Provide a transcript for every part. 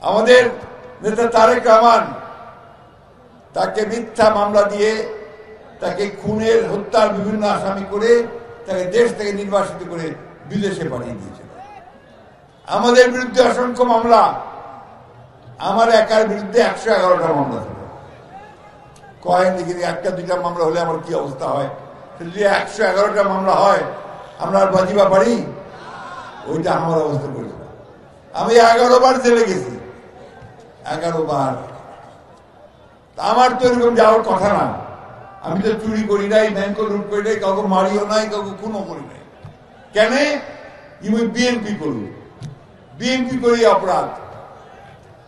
আমাদের নেতা তারেক রহমান তাকে মিথ্যা মামলা দিয়ে তাকে খুনের হত্যার বিভিন্ন আসামি করে তাকে দেশ থেকে নির্বাসিত করে বিদেশে পাঠিয়ে দিয়েছিল। আমাদের বিরুদ্ধে অসংখ্য মামলা, আমার একার বিরুদ্ধে 111টা মামলা ছিল। কয়েন দেখি একটা দুইটা মামলা হলে আমার কি অবস্থা হয়, যদি 111টা মামলা হয় আমরা আর বাঁচিবা পারি? ওইটা আমার অবস্থা করেছিল। আমি 11 বার জেলে গেছি, 11 বার। আমার তো এরকম যাওয়ার কথা না। আমি তো চুরি করি নাই, ব্যাংক লুট করি নাই, কাউকে মারিও নাই, কাউকে খুনও করি নাই। কেন? বিএনপি করল, বিএনপি করি অপরাধ।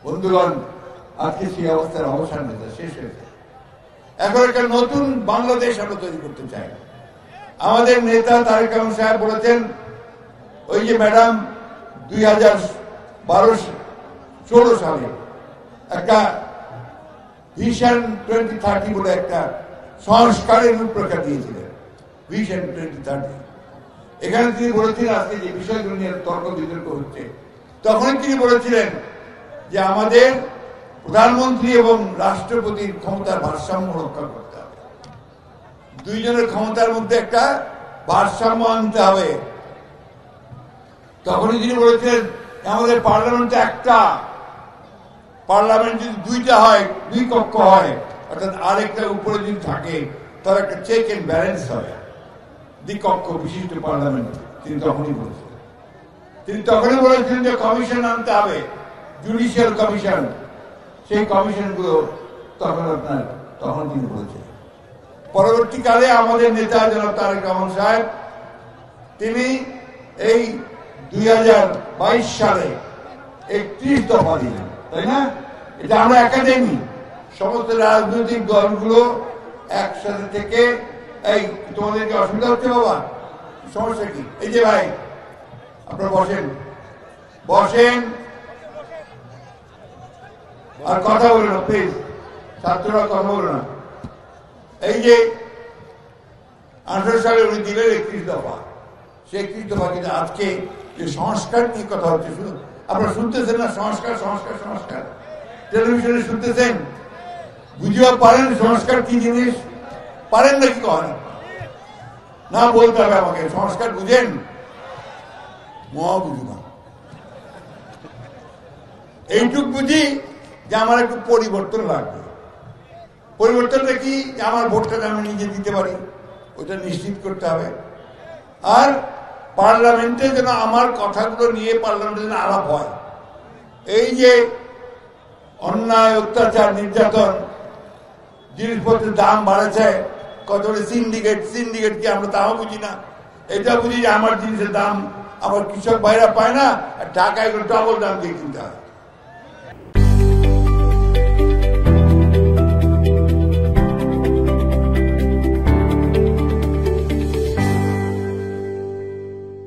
বন্ধুগণ, আজকে সেই অবস্থার অবসান হয়েছে, শেষ হয়েছে। এখন একটা নতুন বাংলাদেশ আমরা তৈরি করতে চাই। আমাদের নেতা তারেক রহমান সাহেব বলেছেন, ওই যে ম্যাডাম 2016 সালে একটা ভিশন 2030 বলে একটা সংস্কারের রূপরেখা দিয়েছিলেন, ভিশন 2030। এখানে তিনি বলেছিলেন, আজকে যে বিষয়গুলো নিয়ে তর্ক বিতর্ক হচ্ছে, তখন তিনি বলেছিলেন যে আমাদের প্রধানমন্ত্রী এবং রাষ্ট্রপতির ক্ষমতার ভারসাম্য রক্ষা করতে হবে। দুইজনের ক্ষমতার মধ্যে একটা ভারসাম্য আনতে হবে। তখনই তিনি বলেছিলেন আমাদের পার্লামেন্টে একটা, পার্লামেন্ট যদি দুইটা হয়, দুই কক্ষ হয়, অর্থাৎ আরেকটা উপরে যদি থাকে, তার একটা চেক এন্ড ব্যালেন্স হবে, দ্বিকক্ষ বিশিষ্ট পার্লামেন্ট। তিনি তখনই বলেছিলেন। তিনি তখনই বলেছিলেন যে কমিশন আনতে হবে, জুডিশিয়াল কমিশন। সেই কমিশনগুলো তখন তিনি বলেছিলেন। পরবর্তীকালে আমাদের নেতা জনাব তারেক রহমান সাহেব তিনি এই 2022 সালে 31 দফা দিলেন, তাই না? এটা আমরা একাডেমি, সমস্ত রাজনৈতিক দলগুলো একসাথে থেকে, এই তোমাদেরকে অসুবিধা হচ্ছে বাবা, সমস্যা কি? এই যে ভাই আপনারা বসেন, বসেন আর কথা বলে না প্লিজ, ছাত্ররা কথা বলে না। এই যে 18 সালে উনি দিলেন 31 দফা, সে 31 দফা কিন্তু আজকে যে সংস্কার নিয়ে কথা হচ্ছে, শুধু আপনারা শুনতেছেন না, সংস্কার সংস্কার সংস্কার, টেলিভিশনে শুনতেছেন, বুঝিও পারেন সংস্কার কি জিনিস? পারেন নাকি? কখন না বলতে হবে আমাকে, সংস্কার বুঝেন? মহা বুঝু না। এইটুক বুঝি যে আমার একটু পরিবর্তন লাগবে। পরিবর্তনটা কি? আমার ভোটটা আমি নিজে দিতে পারি, ওটা নিশ্চিত করতে হবে। আর পার্লামেন্টে যেন আমার কথাগুলো নিয়ে পার্লামেন্টে যেন আলাপ হয়। এই যে অন্যায়, অত্যাচার, নির্যাতন, জিনিসপত্রের দাম বাড়েছে, কত সিন্ডিকেট, সিন্ডিকেট কি আমরা তাও বুঝি না। এটা বুঝি যে আমার জিনিসের দাম আমার কৃষক ভাইরা পায় না, আর টাকা এগুলো ডবল দাম দিয়ে কিনতে হয়।